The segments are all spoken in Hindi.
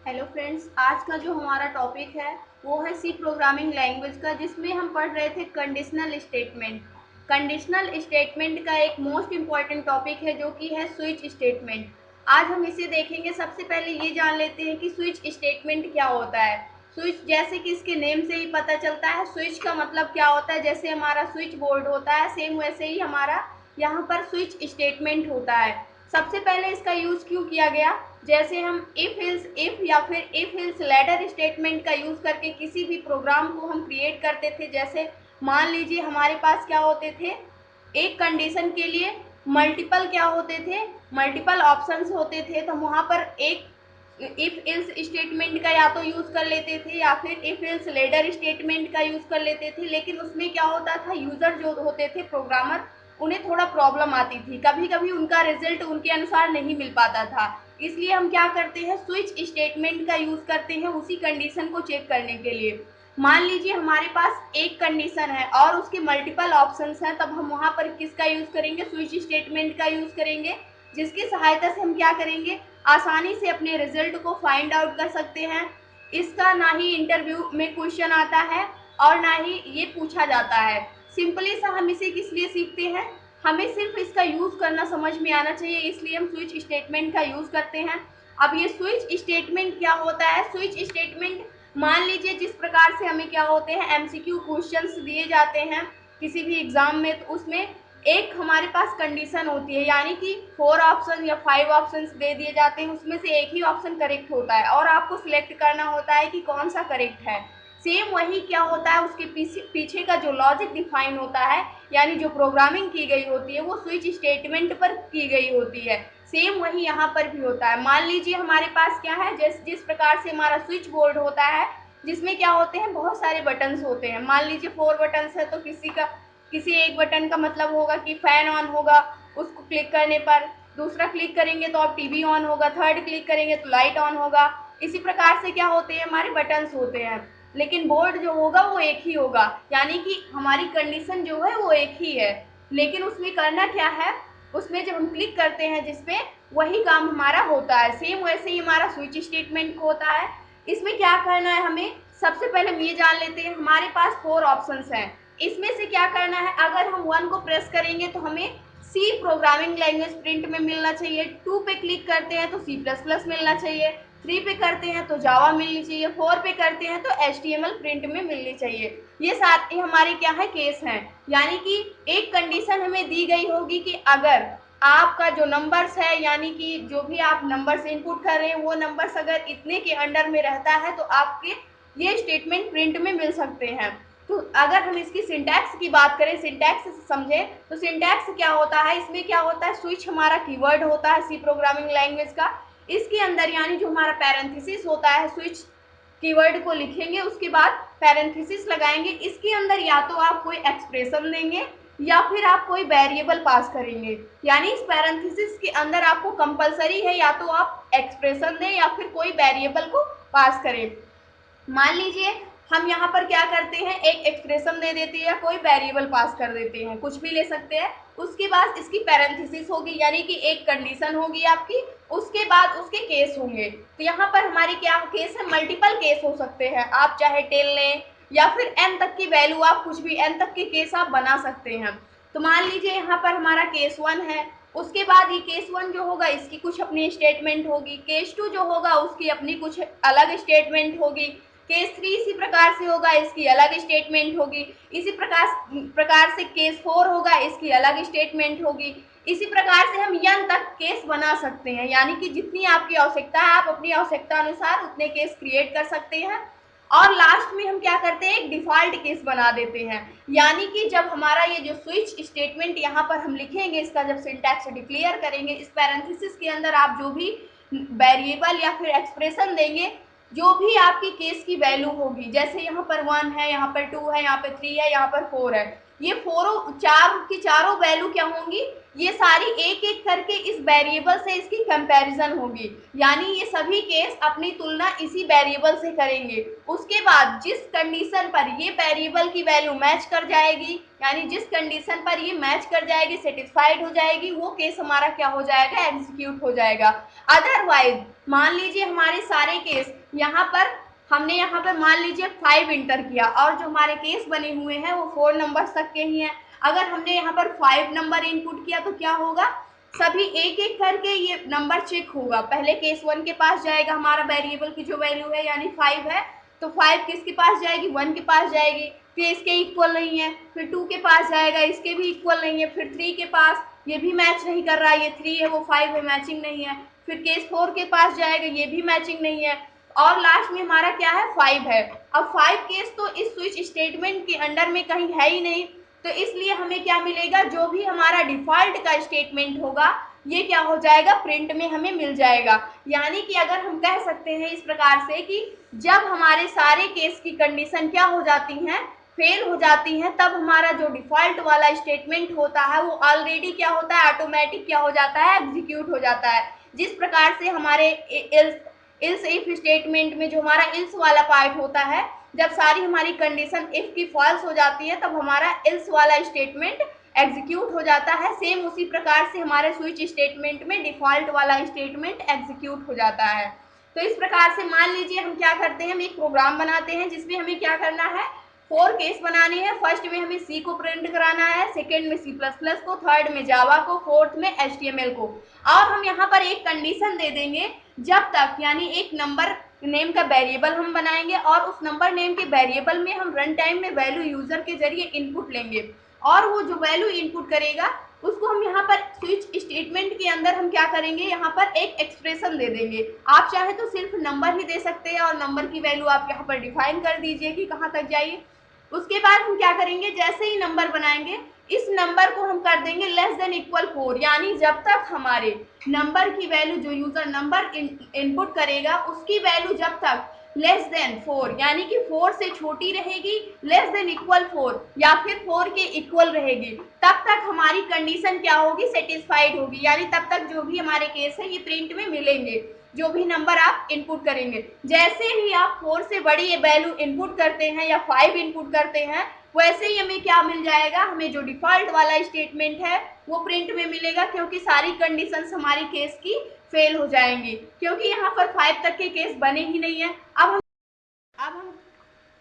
हेलो फ्रेंड्स, आज का जो हमारा टॉपिक है वो है सी प्रोग्रामिंग लैंग्वेज का, जिसमें हम पढ़ रहे थे कंडीशनल स्टेटमेंट। कंडीशनल स्टेटमेंट का एक मोस्ट इम्पॉर्टेंट टॉपिक है जो कि है स्विच स्टेटमेंट। आज हम इसे देखेंगे। सबसे पहले ये जान लेते हैं कि स्विच स्टेटमेंट क्या होता है। स्विच जैसे कि इसके नेम से ही पता चलता है, स्विच का मतलब क्या होता है। जैसे हमारा स्विच बोर्ड होता है, सेम वैसे ही हमारा यहाँ पर स्विच स्टेटमेंट होता है। सबसे पहले इसका यूज क्यों किया गया, जैसे हम इफ या फिर इफ हिल्स लैडर स्टेटमेंट का यूज करके किसी भी प्रोग्राम को हम क्रिएट करते थे। जैसे मान लीजिए हमारे पास क्या होते थे, एक कंडीशन के लिए मल्टीपल क्या होते थे, मल्टीपल ऑप्शंस होते थे। तो वहां पर एक इफ इल्स स्टेटमेंट का या तो यूज कर लेते थे या फिर इफ इल्स लेडर स्टेटमेंट का यूज कर लेते थे। लेकिन उसमें क्या होता था, यूजर जो होते थे प्रोग्रामर, उन्हें थोड़ा प्रॉब्लम आती थी, कभी कभी उनका रिजल्ट उनके अनुसार नहीं मिल पाता था। इसलिए हम क्या करते हैं, स्विच स्टेटमेंट का यूज करते हैं उसी कंडीशन को चेक करने के लिए। मान लीजिए हमारे पास एक कंडीशन है और उसके मल्टीपल ऑप्शंस हैं, तब हम वहां पर किसका यूज करेंगे, स्विच स्टेटमेंट का यूज करेंगे, जिसकी सहायता से हम क्या करेंगे, आसानी से अपने रिजल्ट को फाइंड आउट कर सकते हैं। इसका ना ही इंटरव्यू में क्वेश्चन आता है और ना ही ये पूछा जाता है। सिंपली सा हम इसे किस लिए सीखते हैं, हमें सिर्फ इसका यूज करना समझ में आना चाहिए, इसलिए हम स्विच स्टेटमेंट का यूज करते हैं। अब ये स्विच स्टेटमेंट क्या होता है, स्विच स्टेटमेंट मान लीजिए जिस प्रकार से हमें क्या होते हैं, एमसीक्यू क्वेश्चंस दिए जाते हैं किसी भी एग्जाम में, तो उसमें एक हमारे पास कंडीशन होती है, यानी कि 4 ऑप्शन या 5 ऑप्शन दे दिए जाते हैं, उसमें से एक ही ऑप्शन करेक्ट होता है और आपको सिलेक्ट करना होता है कि कौन सा करेक्ट है। सेम वही क्या होता है, उसके पीछे का जो लॉजिक डिफाइन होता है, यानी जो प्रोग्रामिंग की गई होती है, वो स्विच स्टेटमेंट पर की गई होती है। सेम वही यहाँ पर भी होता है। मान लीजिए हमारे पास क्या है, जिस प्रकार से हमारा स्विच बोर्ड होता है, जिसमें क्या होते हैं, बहुत सारे बटन्स होते हैं। मान लीजिए 4 बटन्स है, तो किसी एक बटन का मतलब होगा कि फैन ऑन होगा, उसको क्लिक करने पर। दूसरा क्लिक करेंगे तो अब टीवी ऑन होगा, थर्ड क्लिक करेंगे तो लाइट ऑन होगा। इसी प्रकार से क्या होते हैं, हमारे बटन्स होते हैं, लेकिन बोर्ड जो होगा वो एक ही होगा, यानी कि हमारी कंडीशन जो है वो एक ही है। लेकिन उसमें करना क्या है, उसमें जब हम क्लिक करते हैं जिसपे, वही काम हमारा होता है। सेम वैसे ही हमारा स्विच स्टेटमेंट होता है। इसमें क्या करना है हमें, सबसे पहले हम ये जान लेते हैं, हमारे पास 4 ऑप्शंस हैं। इसमें से क्या करना है, अगर हम 1 को प्रेस करेंगे तो हमें सी प्रोग्रामिंग लैंग्वेज प्रिंट में मिलना चाहिए, 2 पे क्लिक करते हैं तो C++ मिलना चाहिए, 3 पे करते हैं तो जावा मिलनी चाहिए, 4 पे करते हैं तो HTML प्रिंट में मिलनी चाहिए। ये साथ ही हमारे क्या है, केस हैं। यानी कि एक कंडीशन हमें दी गई होगी कि अगर आपका जो नंबर्स है, यानी कि जो भी आप नंबर्स इनपुट कर रहे हैं, वो नंबर्स अगर इतने के अंडर में रहता है तो आपके ये स्टेटमेंट प्रिंट में मिल सकते हैं। तो अगर हम इसकी सिंटैक्स की बात करें, सिंटैक्स समझे, तो सिंटैक्स क्या होता है, इसमें क्या होता है, स्विच हमारा कीवर्ड होता है सी प्रोग्रामिंग लैंग्वेज का। इसके अंदर यानी जो हमारा पैरेंथेसिस होता है, स्विच कीवर्ड को लिखेंगे, उसके बाद पैरेंथेसिस लगाएंगे। इसके अंदर या तो आप कोई एक्सप्रेशन देंगे या फिर आप कोई वेरिएबल पास करेंगे। यानी इस पैरेंथेसिस के अंदर आपको कंपलसरी है या तो आप एक्सप्रेशन दें या फिर कोई वेरिएबल को पास करें। मान लीजिए हम यहाँ पर क्या करते हैं, एक एक्सप्रेशन दे देते हैं या कोई वेरिएबल पास कर देते हैं, कुछ भी ले सकते हैं। उसके बाद इसकी पैरेंथेसिस होगी, यानी कि एक कंडीशन होगी आपकी, उसके बाद उसके केस होंगे। तो यहाँ पर हमारी क्या केस है, मल्टीपल केस हो सकते हैं, आप चाहे 10 लें या फिर n तक की वैल्यू, आप कुछ भी n तक के केस आप बना सकते हैं। तो मान लीजिए यहाँ पर हमारा केस 1 है, उसके बाद ये केस 1 जो होगा इसकी कुछ अपनी स्टेटमेंट होगी, केस 2 जो होगा उसकी अपनी कुछ अलग स्टेटमेंट होगी, केस 3 इसी प्रकार से होगा, इसकी अलग स्टेटमेंट होगी। इसी प्रकार से केस 4 होगा, इसकी अलग स्टेटमेंट होगी। इसी प्रकार से हम n तक केस बना सकते हैं, यानी कि जितनी आपकी आवश्यकता है आप अपनी आवश्यकता अनुसार उतने केस क्रिएट कर सकते हैं। और लास्ट में हम क्या करते हैं, एक डिफॉल्ट केस बना देते हैं, यानी कि जब हमारा ये जो स्विच स्टेटमेंट यहाँ पर हम लिखेंगे, इसका जब सिंटैक्स डिक्लेयर करेंगे, इस पैरेंथेसिस के अंदर आप जो भी वेरिएबल या फिर एक्सप्रेशन देंगे, जो भी आपकी केस की वैल्यू होगी, जैसे यहाँ पर 1 है, यहाँ पर 2 है, यहाँ पर 3 है, यहाँ पर 4 है, ये चार की चारों वैल्यू क्या होंगी, ये सारी एक एक करके इस वेरिएबल से इसकी कंपैरिजन होगी, यानी ये सभी केस अपनी तुलना इसी वेरिएबल से करेंगे। उसके बाद जिस कंडीशन पर ये वेरिएबल की वैल्यू मैच कर जाएगी, यानी जिस कंडीशन पर ये मैच कर जाएगी, सेटिस्फाइड हो जाएगी, वो केस हमारा क्या हो जाएगा, एग्जीक्यूट हो जाएगा। अदरवाइज मान लीजिए हमारे सारे केस हमने यहाँ पर मान लीजिए 5 इंटर किया और जो हमारे केस बने हुए हैं वो 4 नंबर्स तक के ही हैं। अगर हमने यहाँ पर 5 नंबर इनपुट किया तो क्या होगा, सभी एक एक करके ये नंबर चेक होगा। पहले केस 1 के पास जाएगा हमारा वेरिएबल की जो वैल्यू है यानी 5 है, तो 5 किसके पास जाएगी, 1 के पास जाएगी, तो इसके इक्वल नहीं है। फिर 2 के पास जाएगा, इसके भी इक्वल नहीं है। फिर 3 के पास, ये भी मैच नहीं कर रहा है, ये 3 है वो 5 है, मैचिंग नहीं है। फिर केस 4 के पास जाएगा, ये भी मैचिंग नहीं है। और लास्ट में हमारा क्या है, 5 है। अब 5 केस तो इस स्विच स्टेटमेंट के अंडर में कहीं है ही नहीं, तो इसलिए हमें क्या मिलेगा, जो भी हमारा डिफॉल्ट का स्टेटमेंट होगा ये क्या हो जाएगा, प्रिंट में हमें मिल जाएगा। यानी कि अगर हम कह सकते हैं इस प्रकार से कि जब हमारे सारे केस की कंडीशन क्या हो जाती हैं, फेल हो जाती हैं, तब हमारा जो डिफॉल्ट वाला स्टेटमेंट होता है वो ऑलरेडी क्या होता है, ऑटोमेटिक क्या हो जाता है, एग्जीक्यूट हो जाता है। जिस प्रकार से हमारे इल्स इफ स्टेटमेंट में जो हमारा इल्स वाला पार्ट होता है, जब सारी हमारी कंडीशन इफ की फॉल्स हो जाती है तब हमारा इल्स वाला स्टेटमेंट एग्जीक्यूट हो जाता है। सेम उसी प्रकार से हमारे स्विच स्टेटमेंट में डिफॉल्ट वाला स्टेटमेंट एग्जीक्यूट हो जाता है। तो इस प्रकार से मान लीजिए हम क्या करते हैं, हम एक प्रोग्राम बनाते हैं जिसमें हमें क्या करना है, 4 केस बनाने हैं। फर्स्ट में हमें सी को प्रिंट कराना है, सेकेंड में C++ को, थर्ड में जावा को, फोर्थ में HTML को। और हम यहाँ पर एक कंडीशन दे देंगे, जब तक यानी एक नंबर नेम का वेरिएबल हम बनाएंगे और उस नंबर नेम के वेरिएबल में हम रन टाइम में वैल्यू यूजर के जरिए इनपुट लेंगे और वो जो वैल्यू इनपुट करेगा उसको हम यहाँ पर स्विच स्टेटमेंट के अंदर हम क्या करेंगे, यहाँ पर एक एक्सप्रेशन दे देंगे। आप चाहे तो सिर्फ नंबर ही दे सकते हैं और नंबर की वैल्यू आप यहाँ पर डिफाइन कर दीजिए कि कहाँ तक जाइए। उसके बाद हम क्या करेंगे, जैसे ही नंबर बनाएंगे इस नंबर को हम कर देंगे लेस देन इक्वल 4, यानी जब तक हमारे नंबर की वैल्यू जो यूजर नंबर इनपुट करेगा उसकी वैल्यू जब तक लेस देन 4 यानी कि 4 से छोटी रहेगी, लेस देन इक्वल 4 या फिर 4 के इक्वल रहेगी, तब तक हमारी कंडीशन क्या होगी, सेटिस्फाइड होगी। यानी तब तक जो भी हमारे केस है ये प्रिंट में मिलेंगे, जो भी नंबर आप इनपुट करेंगे। जैसे ही आप 4 से बड़ी वैल्यू इनपुट करते हैं या 5 इनपुट करते हैं, वैसे ही हमें क्या मिल जाएगा, हमें जो डिफॉल्ट वाला स्टेटमेंट है वो प्रिंट में मिलेगा, क्योंकि सारी कंडीशंस हमारी केस की फेल हो जाएंगी, क्योंकि यहाँ पर 5 तक के केस बने ही नहीं है। अब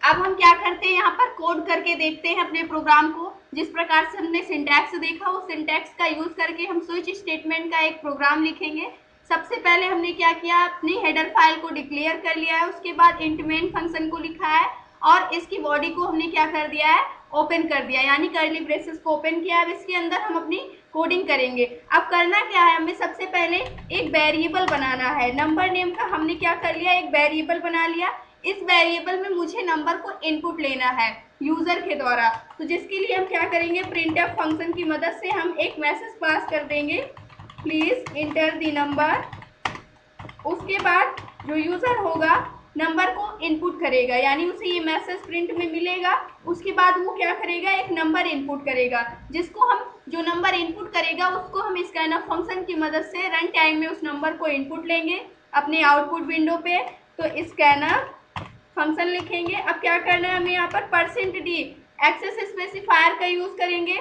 हम क्या करते हैं, यहाँ पर कोड करके देखते हैं अपने प्रोग्राम को। जिस प्रकार से हमने सिंटैक्स देखा उस सिंटैक्स का यूज करके हम स्विच स्टेटमेंट का एक प्रोग्राम लिखेंगे। सबसे पहले हमने क्या किया, अपनी हेडर फाइल को डिक्लेयर कर लिया है, उसके बाद इंट मेन फंक्शन को लिखा है और इसकी बॉडी को हमने क्या कर दिया है, ओपन कर दिया, यानी कर्ली ब्रेसेस को ओपन किया। अब इसके अंदर हम अपनी कोडिंग करेंगे। अब करना क्या है, हमें सबसे पहले एक वेरिएबल बनाना है। नंबर नेम का हमने क्या कर लिया, एक वेरिएबल बना लिया। इस वेरिएबल में मुझे नंबर को इनपुट लेना है यूजर के द्वारा, तो जिसके लिए हम क्या करेंगे, प्रिंटफ फंक्शन की मदद से हम एक मैसेज पास कर देंगे, प्लीज इंटर द नंबर। उसके बाद जो यूजर होगा नंबर को इनपुट करेगा, यानी उसे ये मैसेज प्रिंट में मिलेगा। उसके बाद वो क्या करेगा, एक नंबर इनपुट करेगा, जिसको हम जो नंबर इनपुट करेगा उसको हम स्कैनफ फंक्शन की मदद से रन टाइम में उस नंबर को इनपुट लेंगे अपने आउटपुट विंडो पे। तो स्कैनफ फंक्शन लिखेंगे। अब क्या करना है, हमें यहाँ पर %d एक्सेस स्पेसिफायर का यूज करेंगे,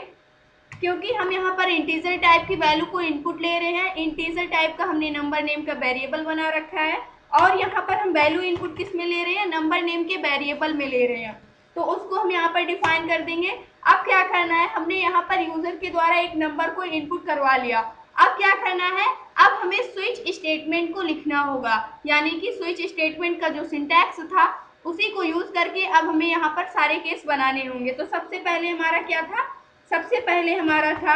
क्योंकि हम यहाँ पर इंटीजर टाइप की वैल्यू को इनपुट ले रहे हैं। इंटीजर टाइप का हमने नंबर नेम का वेरिएबल बना रखा है और यहाँ पर हम वैल्यू इनपुट किस में ले रहे हैं, नंबर नेम के वेरिएबल में ले रहे हैं, तो उसको हम यहाँ पर डिफाइन कर देंगे। अब क्या करना है, हमने यहाँ पर यूजर के द्वारा एक नंबर को इनपुट करवा लिया। अब क्या करना है, अब हमें स्विच स्टेटमेंट को लिखना होगा, यानी कि स्विच स्टेटमेंट का जो सिंटैक्स था उसी को यूज करके अब हमें यहाँ पर सारे केस बनाने होंगे। तो सबसे पहले हमारा क्या था, सबसे पहले हमारा था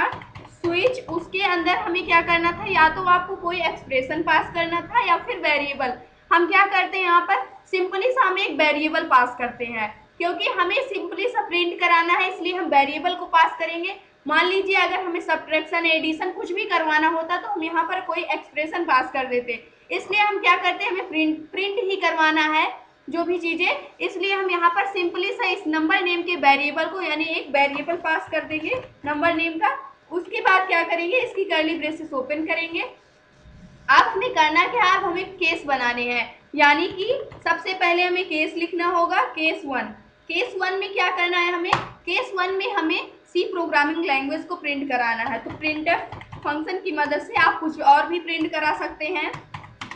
स्विच, उसके अंदर हमें क्या करना था, या तो आपको कोई एक्सप्रेशन पास करना था या फिर वेरिएबल। हम क्या करते हैं, यहाँ पर सिंपली सा हम एक वेरिएबल पास करते हैं, क्योंकि हमें सिंपली सा प्रिंट कराना है इसलिए हम वेरिएबल को पास करेंगे। मान लीजिए अगर हमें सब्ट्रैक्शन एडिशन कुछ भी करवाना होता तो हम यहाँ पर कोई एक्सप्रेशन पास कर देते, इसलिए हम क्या करते हैं, हमें प्रिंट ही करवाना है। जो भी चीजें, इसलिए हम यहाँ पर सिंपली सा इस नंबर नेम के वेरिएबल को यानी एक वेरिएबल पास कर देंगे नंबर नेम का। उसके बाद क्या करेंगे, इसकी कर्ली ब्रेसेस ओपन करेंगे। अब हमें करना क्या है, अब हमें केस बनाने हैं, यानी कि सबसे पहले हमें केस लिखना होगा, केस 1। केस 1 में क्या करना है हमें, केस 1 में हमें सी प्रोग्रामिंग लैंग्वेज को प्रिंट कराना है। तो प्रिंटफ फंक्शन की मदद से आप कुछ और भी प्रिंट करा सकते हैं।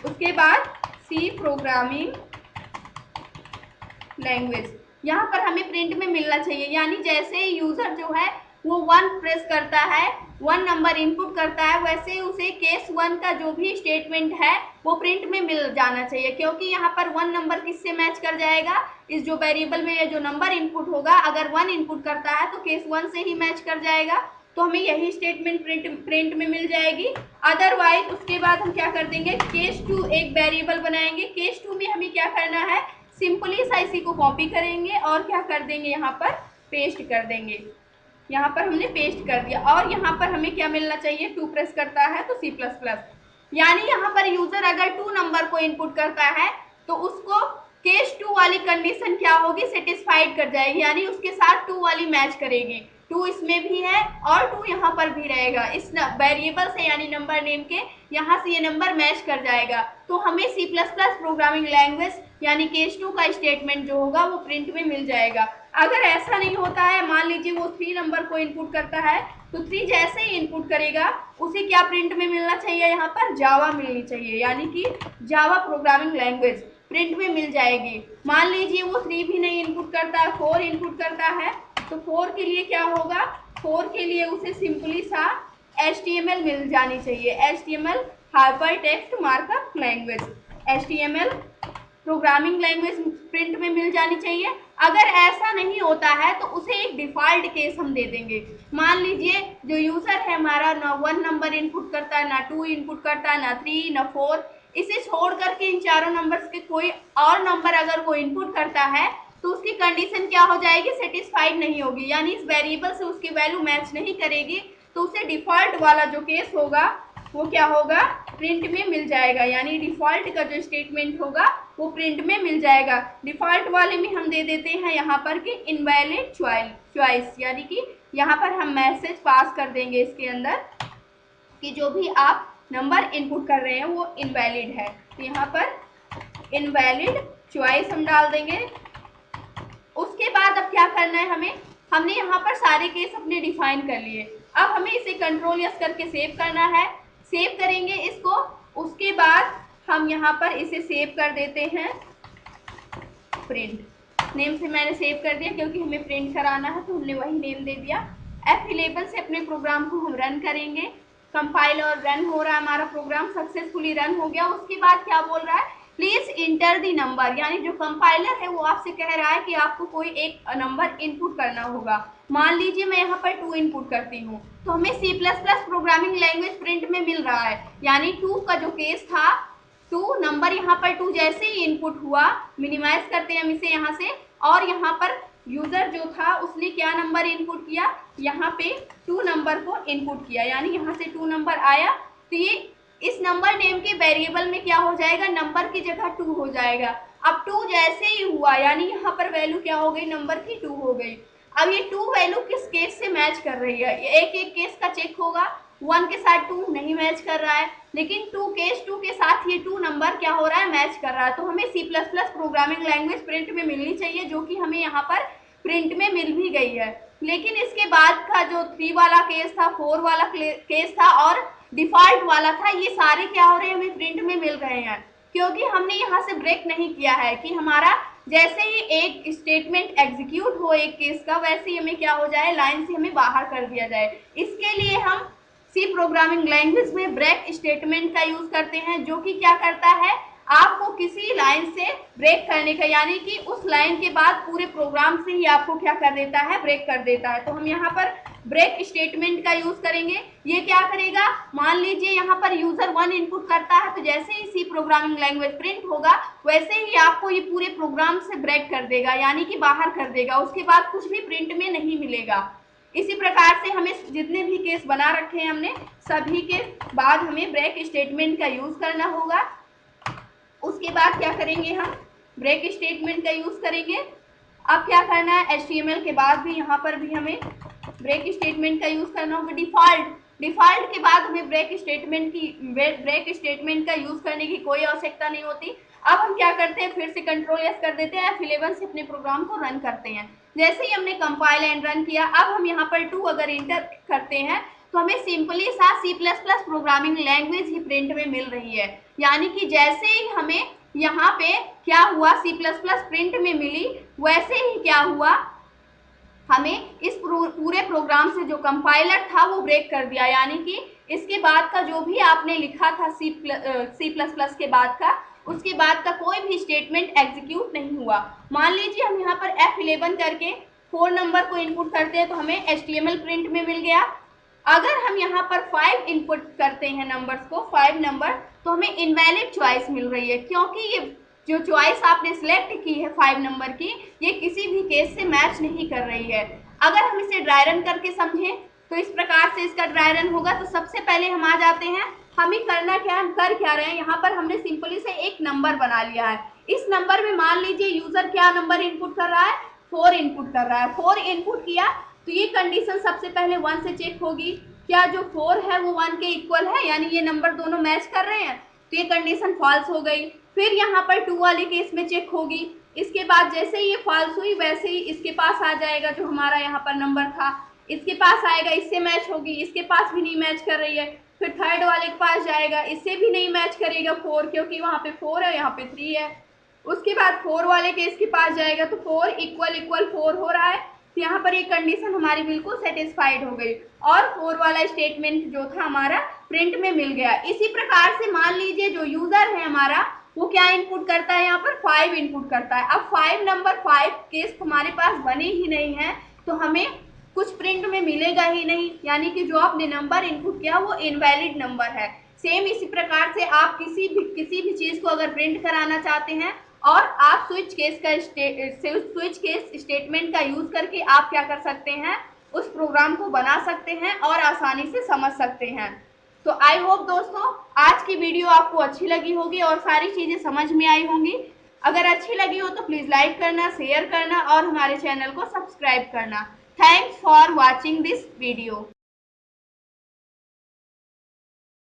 उसके बाद सी प्रोग्रामिंग लैंग्वेज यहाँ पर हमें प्रिंट में मिलना चाहिए, यानी जैसे यूजर जो है वो 1 प्रेस करता है, 1 नंबर इनपुट करता है, वैसे उसे केस 1 का जो भी स्टेटमेंट है वो प्रिंट में मिल जाना चाहिए, क्योंकि यहाँ पर 1 नंबर किससे मैच कर जाएगा, इस जो वेरिएबल में जो नंबर इनपुट होगा अगर 1 इनपुट करता है तो केस 1 से ही मैच कर जाएगा। तो हमें यही स्टेटमेंट प्रिंट में मिल जाएगी। अदरवाइज उसके बाद हम क्या कर देंगे, केस 2 एक वेरिएबल बनाएंगे। केस 2 में हमें क्या करना है, सिंपली सा इसी को कॉपी करेंगे और क्या कर देंगे, यहाँ पर पेस्ट कर देंगे। यहाँ पर हमने पेस्ट कर दिया और यहाँ पर हमें क्या मिलना चाहिए, 2 प्रेस करता है तो C++, यानी यहाँ पर यूजर अगर 2 नंबर को इनपुट करता है तो उसको केस 2 वाली कंडीशन क्या होगी, सेटिस्फाइड कर जाएगी, यानी उसके साथ 2 वाली मैच करेगी। 2 इसमें भी है और 2 यहाँ पर भी रहेगा, इस वेरिएबल से यानी नंबर नेम के यहाँ से ये नंबर मैच कर जाएगा। तो हमें C++ प्रोग्रामिंग लैंग्वेज यानी केस 2 का स्टेटमेंट जो होगा वो प्रिंट में मिल जाएगा। अगर ऐसा नहीं होता है, मान लीजिए वो 3 नंबर को इनपुट करता है तो 3 जैसे ही इनपुट करेगा उसे क्या प्रिंट में मिलना चाहिए, यहाँ पर जावा मिलनी चाहिए, यानी कि जावा प्रोग्रामिंग लैंग्वेज प्रिंट में मिल जाएगी। मान लीजिए वो 3 भी नहीं इनपुट करता है, 4 इनपुट करता है, तो 4 के लिए क्या होगा, 4 के लिए उसे सिंपली सा HTML मिल जानी चाहिए, HTML hyper text markup language, HTML programming language print में मिल जानी चाहिए। अगर ऐसा नहीं होता है तो उसे एक डिफॉल्ट केस हम दे देंगे। मान लीजिए जो यूजर है हमारा ना 1 नंबर इनपुट करता है, ना 2 इनपुट करता है, ना 3, ना 4, इसे छोड़ करके इन चारों नंबर्स के कोई और नंबर अगर वो इनपुट करता है तो उसकी कंडीशन क्या हो जाएगी, सेटिस्फाइड नहीं होगी, यानी इस वेरिएबल से उसकी वैल्यू मैच नहीं करेगी, तो उसे डिफॉल्ट वाला जो केस होगा वो क्या होगा, प्रिंट में मिल जाएगा, यानी डिफॉल्ट का जो स्टेटमेंट होगा वो प्रिंट में मिल जाएगा। डिफॉल्ट वाले में हम दे देते हैं यहाँ पर कि इनवैलिड चॉइस, यानी कि यहाँ पर हम मैसेज पास कर देंगे इसके अंदर कि जो भी आप नंबर इनपुट कर रहे हैं वो इनवैलिड है, तो यहाँ पर इनवैलिड चॉइस हम डाल देंगे। उसके बाद अब क्या करना है हमें, हमने यहाँ पर सारे केस अपने डिफाइन कर लिए, अब हमें इसे कंट्रोल यस करके सेव करना है। सेव करेंगे इसको, उसके बाद हम यहाँ पर इसे सेव कर देते हैं, प्रिंट नेम से मैंने सेव कर दिया क्योंकि हमें प्रिंट कराना है तो हमने वही नेम दे दिया। F11 से अपने प्रोग्राम को हम रन करेंगे, कंपाइल और रन हो रहा है, हमारा प्रोग्राम सक्सेसफुली रन हो गया। उसके बाद क्या बोल रहा है, प्लीज इंटर दी नंबर, यानी जो कंपाइलर है वो आपसे कह रहा है कि आपको कोई एक नंबर इनपुट करना होगा। मान लीजिए मैं यहाँ पर 2 इनपुट करती हूँ तो हमें C++ प्रोग्रामिंग लैंग्वेज प्रिंट में मिल रहा है, यानी 2 का जो केस था, 2 नंबर यहाँ पर 2 जैसे ही इनपुट हुआ, मिनिमाइज करते हैं हम इसे यहाँ से, और यहाँ पर यूजर जो था उसने क्या नंबर इनपुट किया, यहाँ पे 2 नंबर को इनपुट किया, यानी यहाँ से 2 नंबर आया, तो ये इस नंबर नेम के वेरिएबल में क्या हो जाएगा, नंबर की जगह 2 हो जाएगा। अब 2 जैसे ही हुआ यानी यहाँ पर वैल्यू क्या हो गई, नंबर की 2 हो गई। अब ये 2 वैल्यू किस केस से मैच कर रही है, एक एक केस का चेक होगा, 1 के साथ 2 नहीं मैच कर रहा है, लेकिन 2 केस 2 के साथ ये 2 नंबर क्या हो रहा है, मैच कर रहा है। तो हमें C++ प्रोग्रामिंग लैंग्वेज प्रिंट में मिलनी चाहिए, जो कि हमें यहाँ पर प्रिंट में मिल भी गई है। लेकिन इसके बाद का जो 3 वाला केस था, 4 वाला केस था और डिफॉल्ट वाला था, ये सारे क्या हो रहे हैं, हमें प्रिंट में मिल रहे हैं, क्योंकि हमने यहाँ से ब्रेक नहीं किया है कि हमारा जैसे ही एक स्टेटमेंट एग्जीक्यूट हो एक केस का, वैसे ही हमें क्या हो जाए, लाइन से हमें बाहर कर दिया जाए। इसके लिए हम सी प्रोग्रामिंग लैंग्वेज में ब्रेक स्टेटमेंट का यूज करते हैं, जो कि क्या करता है, आपको किसी लाइन से ब्रेक करने का, यानी कि उस लाइन के बाद पूरे प्रोग्राम से ही आपको क्या कर देता है, ब्रेक कर देता है। तो हम यहाँ पर ब्रेक स्टेटमेंट का यूज करेंगे। ये क्या करेगा, मान लीजिए यहाँ पर यूजर 1 इनपुट करता है तो जैसे ही सी प्रोग्रामिंग लैंग्वेज प्रिंट होगा वैसे ही आपको ये पूरे प्रोग्राम से ब्रेक कर देगा, यानी कि बाहर कर देगा, उसके बाद कुछ भी प्रिंट में नहीं मिलेगा। इसी प्रकार से हमें जितने भी केस बना रखे हैं हमने, सभी के बाद हमें ब्रेक स्टेटमेंट का यूज करना होगा। उसके बाद क्या करेंगे हम, ब्रेक स्टेटमेंट का यूज करेंगे। अब क्या करना है, HTML के बाद भी यहाँ पर भी हमें ब्रेक स्टेटमेंट का यूज करना होगा। डिफॉल्ट के बाद हमें ब्रेक स्टेटमेंट का यूज करने की कोई आवश्यकता नहीं होती। अब हम क्या करते हैं, फिर से Ctrl+S कर देते हैं, F11 से अपने प्रोग्राम को रन करते हैं। जैसे ही हमने कंपाइल एंड रन किया, अब हम यहाँ पर 2 अगर इंटर करते हैं तो हमें सिंपली सा C++ प्रोग्रामिंग लैंग्वेज ही प्रिंट में मिल रही है। यानी कि जैसे ही हमें यहाँ पे क्या हुआ, C++ प्रिंट में मिली, वैसे ही क्या हुआ, हमें इस पूरे प्रोग्राम से जो कंपाइलर था वो ब्रेक कर दिया। यानी कि इसके बाद का जो भी आपने लिखा था C++ के बाद का, उसके बाद का कोई भी स्टेटमेंट एग्जीक्यूट नहीं हुआ। मान लीजिए हम यहाँ पर F11 करके 4 नंबर को इनपुट करते हैं तो हमें HTML प्रिंट में मिल गया। अगर हम यहाँ पर 5 इनपुट करते हैं नंबर्स को, 5 नंबर, तो हमें इनवैलिड चॉइस मिल रही है, क्योंकि ये जो चॉइस आपने सिलेक्ट की है 5 नंबर की, ये किसी भी केस से मैच नहीं कर रही है। अगर हम इसे ड्राई रन करके समझें तो इस प्रकार से इसका ड्राई रन होगा। तो सबसे पहले हम आ जाते हैं, हमें करना क्या है, हम कर क्या रहे हैं, यहाँ पर हमने सिंपली से एक नंबर बना लिया है। इस नंबर में मान लीजिए यूजर क्या नंबर इनपुट कर रहा है, 4 इनपुट कर रहा है। 4 इनपुट किया तो ये कंडीशन सबसे पहले 1 से चेक होगी, क्या जो 4 है वो 1 के इक्वल है, यानी ये नंबर दोनों मैच कर रहे हैं, तो ये कंडीशन फॉल्स हो गई। फिर यहाँ पर 2 वाले केस में चेक होगी। इसके बाद जैसे ही ये फॉल्स हुई वैसे ही इसके पास आ जाएगा, जो हमारा यहाँ पर नंबर था इसके पास आएगा, इससे मैच होगी, इसके पास भी नहीं मैच कर रही है। फिर थर्ड वाले के पास जाएगा, इससे भी नहीं मैच करेगा 4, क्योंकि वहाँ पे 4 है, यहाँ पे 3 है। उसके बाद 4 वाले केस के पास जाएगा तो 4 इक्वल 4 हो रहा है, तो यहाँ पर ये कंडीशन हमारी बिल्कुल सेटिस्फाइड हो गई और 4 वाला स्टेटमेंट जो था हमारा प्रिंट में मिल गया। इसी प्रकार से मान लीजिए जो यूजर है हमारा, वो क्या इनपुट करता है, यहाँ पर 5 इनपुट करता है। अब 5 नंबर 5 केस हमारे पास बने ही नहीं है, तो हमें कुछ प्रिंट में मिलेगा ही नहीं, यानी कि जो आपने नंबर इनपुट किया वो इनवैलिड नंबर है। सेम इसी प्रकार से आप किसी भी चीज को अगर प्रिंट कराना चाहते हैं और आप स्विच केस स्टेटमेंट का यूज करके आप क्या कर सकते हैं, उस प्रोग्राम को बना सकते हैं और आसानी से समझ सकते हैं। तो आई होप दोस्तों आज की वीडियो आपको अच्छी लगी होगी और सारी चीजें समझ में आई होंगी। अगर अच्छी लगी हो तो प्लीज लाइक करना, शेयर करना और हमारे चैनल को सब्सक्राइब करना। Thanks for watching this video.